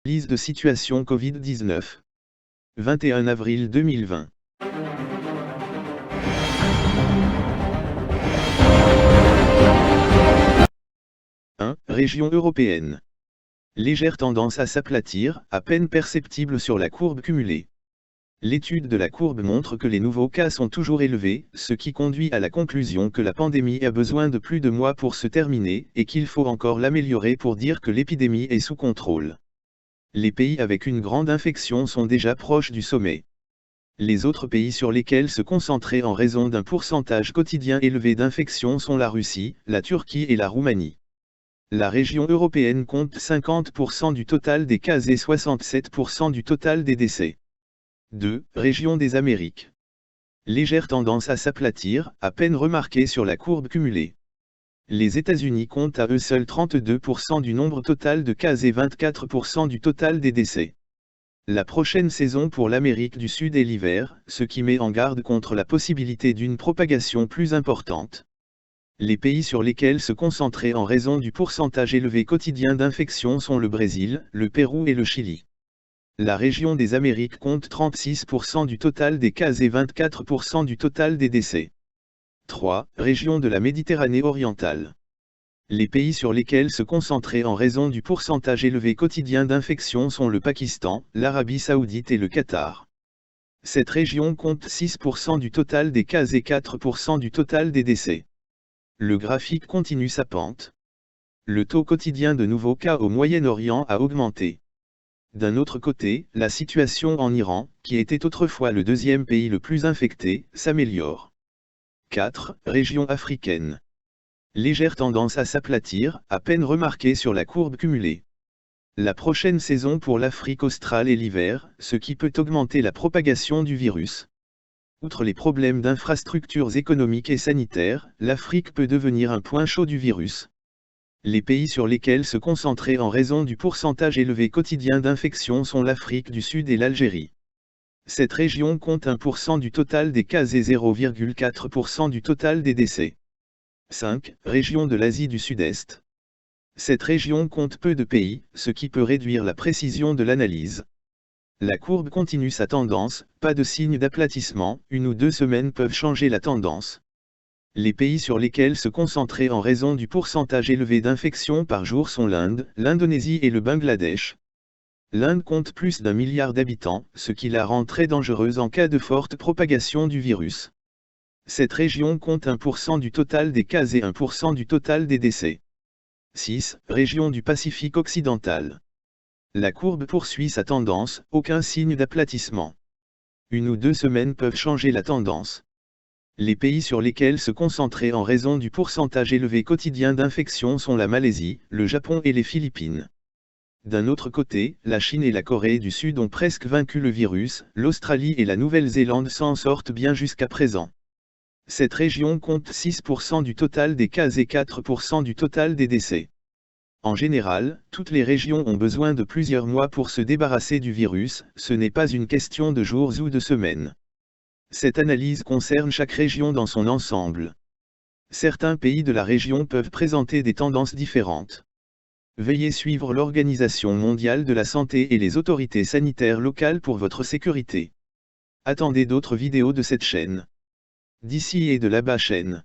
Liste de situation Covid-19. 21 avril 2020. Région européenne. Légère tendance à s'aplatir, à peine perceptible sur la courbe cumulée. L'étude de la courbe montre que les nouveaux cas sont toujours élevés, ce qui conduit à la conclusion que la pandémie a besoin de plus de mois pour se terminer, et qu'il faut encore l'améliorer pour dire que l'épidémie est sous contrôle. Les pays avec une grande infection sont déjà proches du sommet. Les autres pays sur lesquels se concentrer en raison d'un pourcentage quotidien élevé d'infections sont la Russie, la Turquie et la Roumanie. La région européenne compte 50% du total des cas et 67% du total des décès. 2. Région des Amériques. Légère tendance à s'aplatir, à peine remarquée sur la courbe cumulée. Les États-Unis comptent à eux seuls 32% du nombre total de cas et 24% du total des décès. La prochaine saison pour l'Amérique du Sud est l'hiver, ce qui met en garde contre la possibilité d'une propagation plus importante. Les pays sur lesquels se concentrer en raison du pourcentage élevé quotidien d'infections sont le Brésil, le Pérou et le Chili. La région des Amériques compte 36% du total des cas et 24% du total des décès. 3. Région de la Méditerranée orientale. Les pays sur lesquels se concentrer en raison du pourcentage élevé quotidien d'infections sont le Pakistan, l'Arabie Saoudite et le Qatar. Cette région compte 6% du total des cas et 4% du total des décès. Le graphique continue sa pente. Le taux quotidien de nouveaux cas au Moyen-Orient a augmenté. D'un autre côté, la situation en Iran, qui était autrefois le deuxième pays le plus infecté, s'améliore. 4. Région africaine. Légère tendance à s'aplatir, à peine remarquée sur la courbe cumulée. La prochaine saison pour l'Afrique australe est l'hiver, ce qui peut augmenter la propagation du virus. Outre les problèmes d'infrastructures économiques et sanitaires, l'Afrique peut devenir un point chaud du virus. Les pays sur lesquels se concentrer en raison du pourcentage élevé quotidien d'infections sont l'Afrique du Sud et l'Algérie. Cette région compte 1% du total des cas et 0,4% du total des décès. 5. Région de l'Asie du Sud-Est. Cette région compte peu de pays, ce qui peut réduire la précision de l'analyse. La courbe continue sa tendance, pas de signe d'aplatissement, 1 ou 2 semaines peuvent changer la tendance. Les pays sur lesquels se concentrer en raison du pourcentage élevé d'infections par jour sont l'Inde, l'Indonésie et le Bangladesh. L'Inde compte plus d'1 milliard d'habitants, ce qui la rend très dangereuse en cas de forte propagation du virus. Cette région compte 1% du total des cas et 1% du total des décès. 6. Région du Pacifique occidental. La courbe poursuit sa tendance, aucun signe d'aplatissement. 1 ou 2 semaines peuvent changer la tendance. Les pays sur lesquels se concentrer en raison du pourcentage élevé quotidien d'infections sont la Malaisie, le Japon et les Philippines. D'un autre côté, la Chine et la Corée du Sud ont presque vaincu le virus, l'Australie et la Nouvelle-Zélande s'en sortent bien jusqu'à présent. Cette région compte 6% du total des cas et 4% du total des décès. En général, toutes les régions ont besoin de plusieurs mois pour se débarrasser du virus, ce n'est pas une question de jours ou de semaines. Cette analyse concerne chaque région dans son ensemble. Certains pays de la région peuvent présenter des tendances différentes. Veuillez suivre l'Organisation mondiale de la santé et les autorités sanitaires locales pour votre sécurité. Attendez d'autres vidéos de cette chaîne. D'ici et de là-bas chaîne.